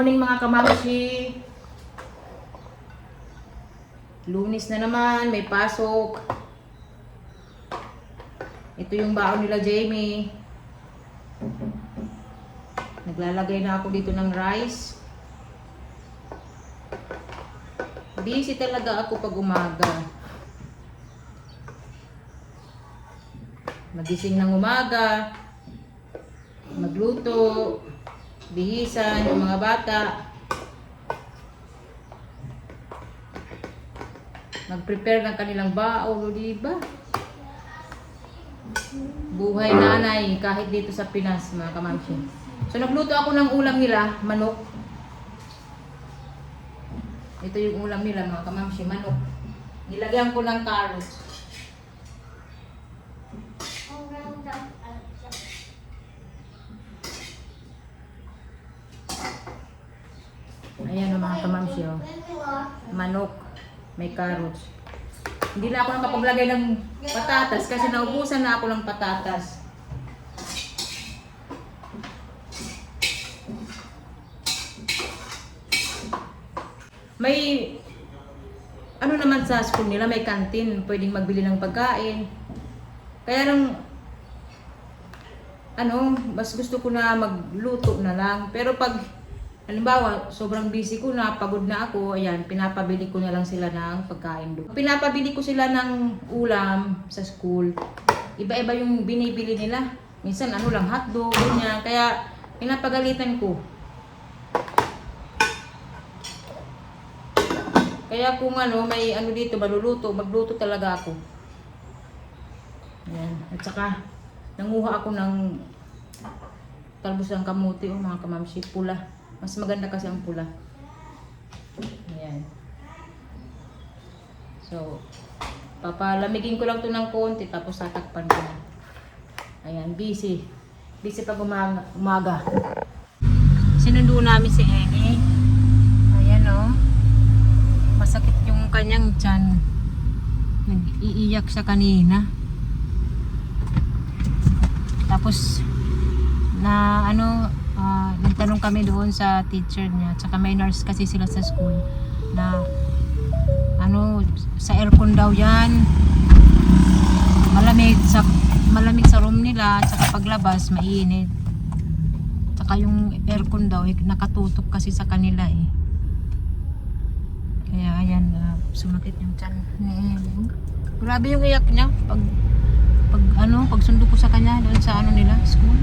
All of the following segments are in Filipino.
morning mga kamamshi. Lunes na naman, may pasok. Ito yung baon nila Jamie. Naglalagay na ako dito ng rice. Busy talaga ako pag umaga. Magising ng umaga, magluto, bihisan yung mga bata, mag-prepare ng kanilang baon, diba? Buhay nanay kahit dito sa Pinas mga kamamshi. So nagluto ako ng ulam nila, manok. Ito yung ulam nila mga kamamshi, manok. Nilagyan ko ng carrots. Ayan ang mga kamamshi, oh. Manok, may carrots. Hindi na ako nakapaglagay ng patatas kasi naubusan na ako ng patatas. May ano naman sa school nila, may canteen, pwedeng magbili ng pagkain. Kaya lang mas gusto ko na magluto na lang. Pero pag halimbawa, sobrang busy ko na, pagod na ako, ayan, pinapabili ko na lang sila ng pagkain doon. Pinapabili ko sila ng ulam sa school. Iba-iba yung binibili nila. Minsan lang, hotdog, ganyan. Kaya pinapagalitan ko. Kaya kung may dito, maluluto, magluto talaga ako. Ayan. At saka, nanguha ako ng talbos ng kamuti, mga kamamshi, pula. Mas maganda kasi ang pula. Ayan. So, papalamigin ko lang ito ng konti, tapos tatakpan ko na. Ayan, busy. Busy pag umaga. Sinundo namin si Eni. Ayan, oh. Masakit yung kanyang tiyan. Nag-iiyak siya kanina. Tapos, nagtanong kami doon sa teacher niya, tsaka may nurse kasi sila sa school na sa aircon daw yan, malamig sa room nila, tsaka paglabas mainit, tsaka yung aircon daw nakatutok kasi sa kanila kaya ayan, sumakit yung tiyan ni grabe yung iyak niya pag sundo ko sa kanya doon sa nila school.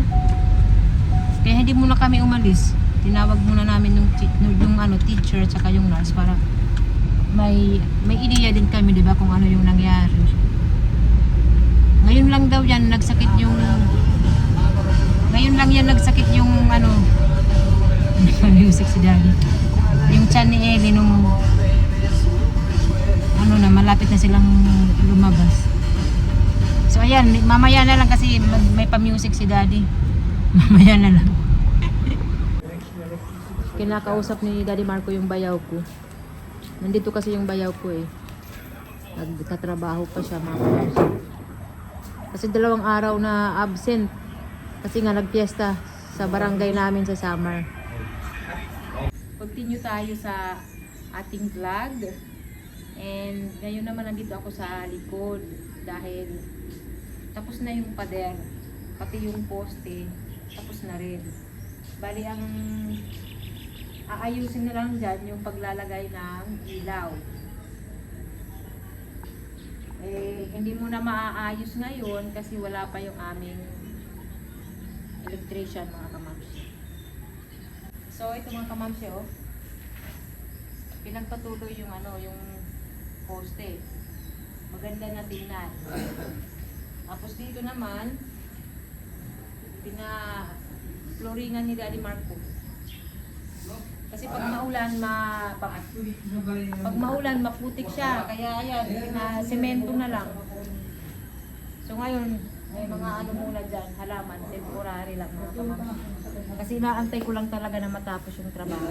Kaya hindi muna kami umalis. Tinawag muna namin yung teacher at saka yung nurse para may ideya din kami, di ba, kung ano yung nangyari. Ngayon lang daw yan nagsakit yung music si Daddy. Yung tiyan ni Ellie nung malapit na silang lumabas. So ayan, mamaya na lang kasi may pa-music si Daddy. Mamaya na lang. Kinakausap ni Daddy Marco yung bayaw ko. Nandito kasi yung bayaw ko nagtatrabaho pa siya, mga kamamshi. Kasi 2 araw na absent. Kasi nga nagpiesta sa barangay namin sa summer. Continue tayo sa ating vlog. And ngayon naman nandito ako sa likod dahil tapos na yung pader, pati yung poste tapos na rin. Bali ang aayusin na lang dyan yung paglalagay ng ilaw. Hindi mo na maaayos ngayon kasi wala pa yung aming electrician, mga kamamshi. So ito mga kamamshi, pinagpatuloy yung yung poste. Maganda na tingnan. Tapos dito naman pina-floringan ni Daddy Marco. Kasi pag maulan maputik siya. Kaya ayan, semento na lang. So ngayon, may mga muna dyan, halaman, temporary lang mga kamamshi. Kasi inaantay ko lang talaga na matapos yung trabaho.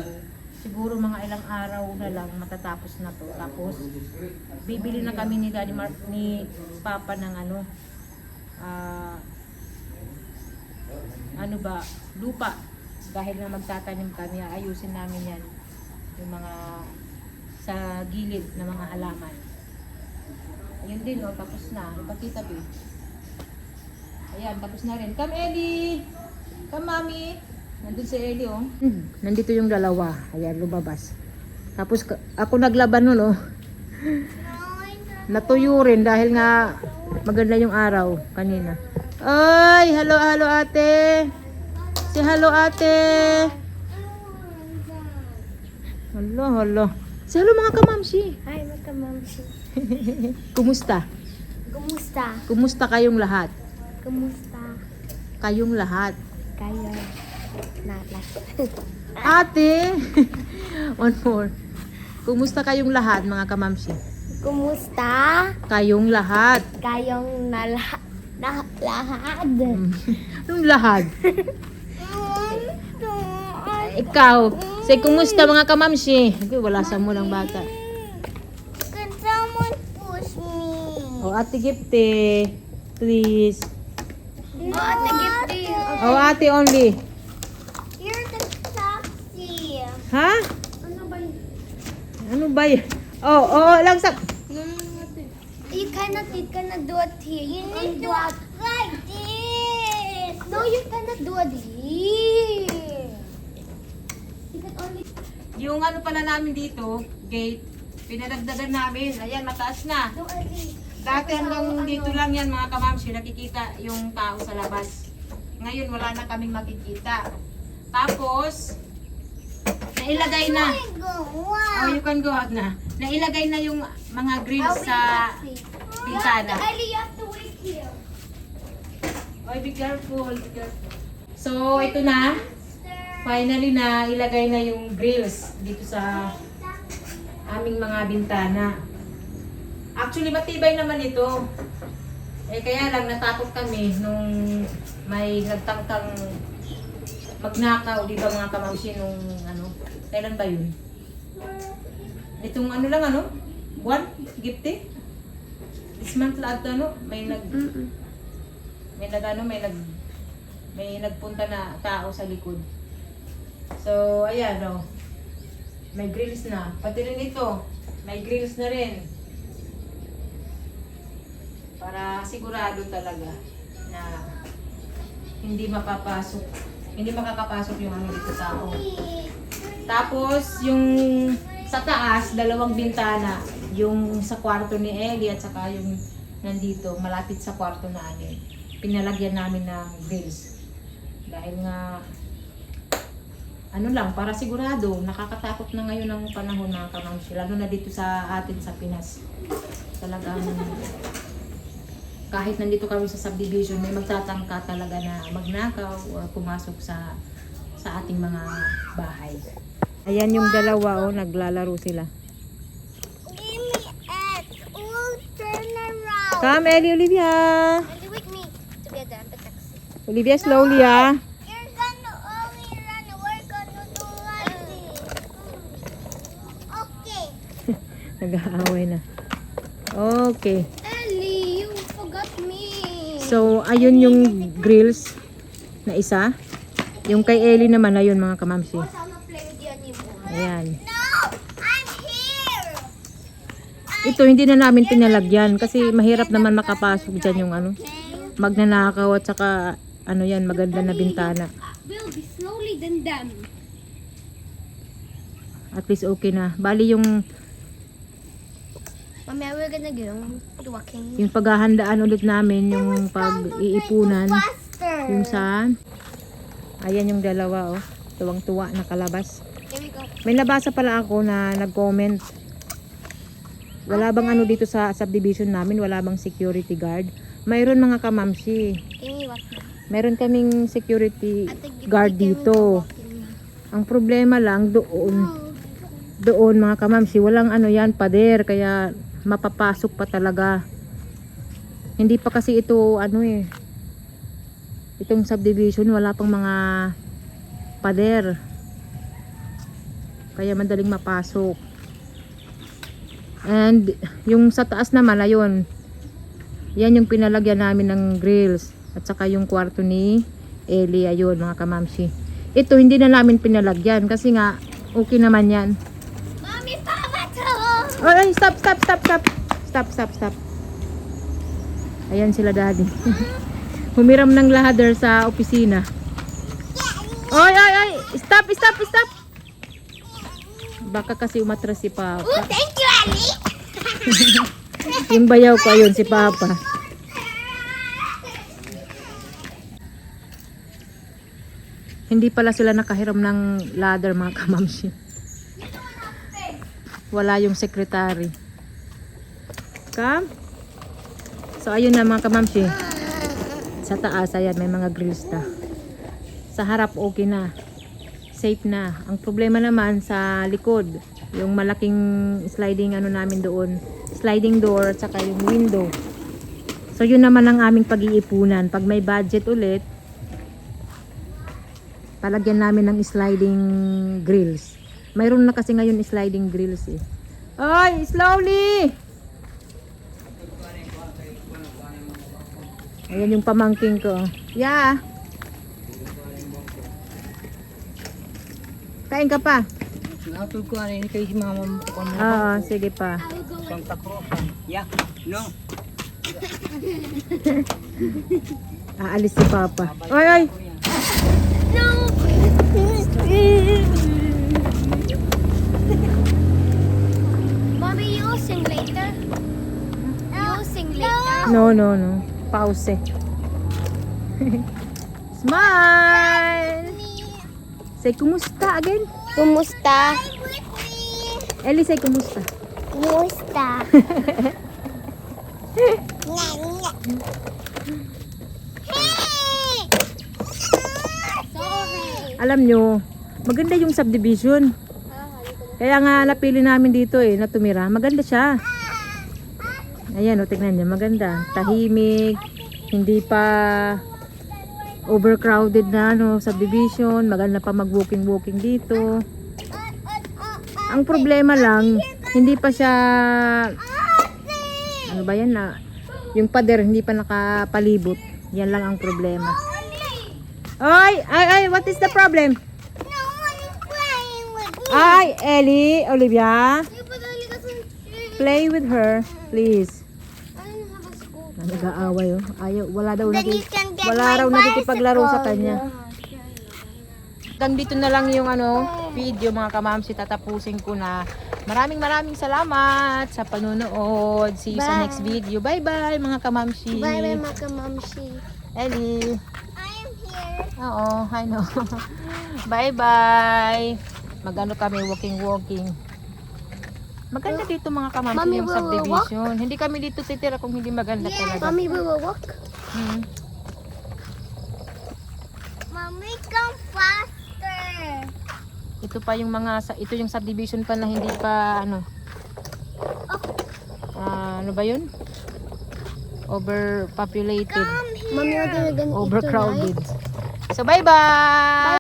Siguro mga ilang araw na lang matatapos na to. Tapos bibili na kami ni Daddy Marco, ni Papa ng lupa dahil na magtatanim kami, ayusin namin yan. Yung mga sa gilid na mga halaman. Ayun din, oh, tapos na. Ipakita, B. Ayan, tapos na rin. Come, Ellie! Come, Mami! Nandun si Ellie, oh. Nandito yung dalawa. Ayan, lumabas. Tapos, ako naglaban nun, oh. Natuyo rin dahil nga maganda yung araw kanina. Ay, hello, hello, ate! Si hello, ate! Hello, hello. Si hello, mga kamamsi. Hi, mga kamamsi. Kumusta? Kumusta? Kumusta kayong lahat? Kumusta Kayong lahat. kayo? Nalas. Ate! One more. Kumusta kayong lahat, mga kamamsi? Kumusta Kayong lahat. kayong lahat? Anong lahat? Ikaw. Say, kumusta mga kamamsi? Okay, wala sa mo ng bata. Can someone push me? Oh, ate Gipte. Please. No, Ate Gipti. Oh, ate only. You're the taxi. Ha? Ano ba yun? Ano ba yun? Oh, lang sa... You cannot do it here. You need to like this. No, you cannot do it here. You can only... Yung ano pala namin dito, gate, pinadagdagan namin. Ayan, mataas na. do it here. Dati hanggang dito lang yan mga kamamsi, nakikita yung tao sa labas. Ngayon wala na kaming makikita. Tapos, nailagay na. Oh, you can go out na. Nailagay na yung mga grills sa bintana. Ellie, you have to wait here. Oy, be careful, be careful. So, ito na. Finally na, ilagay na yung grills dito sa aming mga bintana. Actually, matibay naman ito. Eh, kaya lang natakot kami nung may nagtangkang magnakaw, di ba mga kamamsi, nung ano, kailan ba yun? Itong ano lang, ano? Buwan? Gipte? This month lahat ano, may nagpunta na tao sa likod. So, ayan, oh. May grills na. Pati rin ito, may grills na rin. Para sigurado talaga na hindi makakapasok yung ano dito tao. Tapos, yung sa taas, dalawang bintana. Yung sa kwarto ni Ellie at saka yung nandito, malapit sa kwarto namin. Pinalagyan namin ng grills. Dahil nga, ano lang, para sigurado, nakakatakot na ngayon ang panahon na kamamsi. Lalo na dito sa atin sa Pinas. Talagang, kahit nandito kami sa subdivision, may magtatangka talaga na magnakaw o pumasok sa ating mga bahay. Ayan yung dalawa, oh, naglalaro sila. Give me X. We'll turn around. Come, Ellie, Olivia. Ellie, with me. Together, the taxi. Olivia, slowly, ah. You're gonna only run. We're gonna do like this. Okay. Nag-aaway na. Okay. Ellie, you forgot me. So, ayun yung grills na isa. Yung kay Ellie naman, ayun mga kamamsi. I wanna play with you anymore. Ayan. No, I'm here. Ito, hindi na namin pinalagyan kasi mahirap naman makapasok dyan yung ano, Okay. magnanakaw at saka ano yan, maganda na bintana. We'll be slowly than them. At least okay na. Bali yung Mommy, we're gonna go walking. yung paghahandaan ulit namin, yung pag-iipunan, Faster. yung sa, ayan yung dalawa, oh, tuwang-tuwa nakalabas. Here we go. May nabasa pala ako na nag-comment. Wala bang ano dito sa subdivision namin, wala bang security guard? Mayroon mga kamamsi. Give me what? Meron kaming security Ate, give guard me dito. walking. Ang problema lang Oh. doon mga kamamsi, walang ano yan, pader, kaya mapapasok pa talaga. Hindi pa kasi ito ano eh. Itong subdivision wala pang mga pader. Kaya madaling mapasok. And yung sa taas naman ayun. Yan yung pinalagyan namin ng grills at saka yung kwarto ni Ellie ayun mga kamamsi. Ito, hindi na namin pinalagyan kasi nga, okay naman yan. Mommy, Papa, Ay, stop. Stop. Ayan sila daddy. Humiram ng ladder sa opisina. Ay! Stop! Baka kasi umatras si Papa. Oh, thank you, Ali. Yung bayaw ko, ayun si Papa. Hindi pala sila nakahiram ng ladder mga kamamshi. Wala yung secretary. Come. So ayun na mga kamamshi. Sa taas, ayan, may mga grills na. Sa harap, okay na. Safe na. Ang problema naman sa likod, yung malaking sliding ano namin doon. Sliding door at saka yung window. So yun naman ang aming pag-iipunan. Pag may budget ulit, palagyan namin ng sliding grills. Mayroon na kasi ngayon sliding grills eh. Ay, slowly! Ayan yung pamangking ko. Yeah. Kain ka pa? Nakatulog ko ano yun kayo si mama mo ko mo. Oo, sige pa. Santa Cruz. Yeah. No. Aalis si Papa. Ay! No. Mommy, you'll sing later. You'll sing later. No. Pause. Smile! Say kumusta again? Kumusta? Ellie, say kumusta? Kumusta? Sorry. Alam nyo, maganda yung subdivision. Kaya nga napili namin dito eh, na tumira. Maganda siya. Ayan, o tignan nyo, maganda. Tahimik, hindi pa overcrowded na subdivision. Maganda pa mag-walking dito. Ang problema lang, hindi pa siya, ano ba yan na, yung pader hindi pa nakapalibot. Yan lang ang problema. Ay, what is the problem? No one is playing with me. Ay, Ellie, Olivia, You put only got some shit. play with her, please. I don't have a school. Nag-aaway oh. Ayaw, wala daw Then you can get wala my raw nakikipaglaro sa bicycle. kanya. Hanggang dito na lang yung video mga kamamsi, tatapusin ko na. Maraming salamat sa panunood. See you sa Bye. next video. Bye bye mga kamamsi. Bye bye, Maka Mamshi. Ellie. I am here. Oo, I know. Bye bye. Magano kami walking. Maganda dito mga kamamsi Mommy, yung will we subdivision. Hindi kami dito titira kung hindi maganda talaga. Mommy, we will walk. Hmm. Mommy, come faster. Ito pa yung ito yung subdivision pa na hindi pa ano ba yun? Overpopulated, Mommy, we're gonna go overcrowded. So bye bye.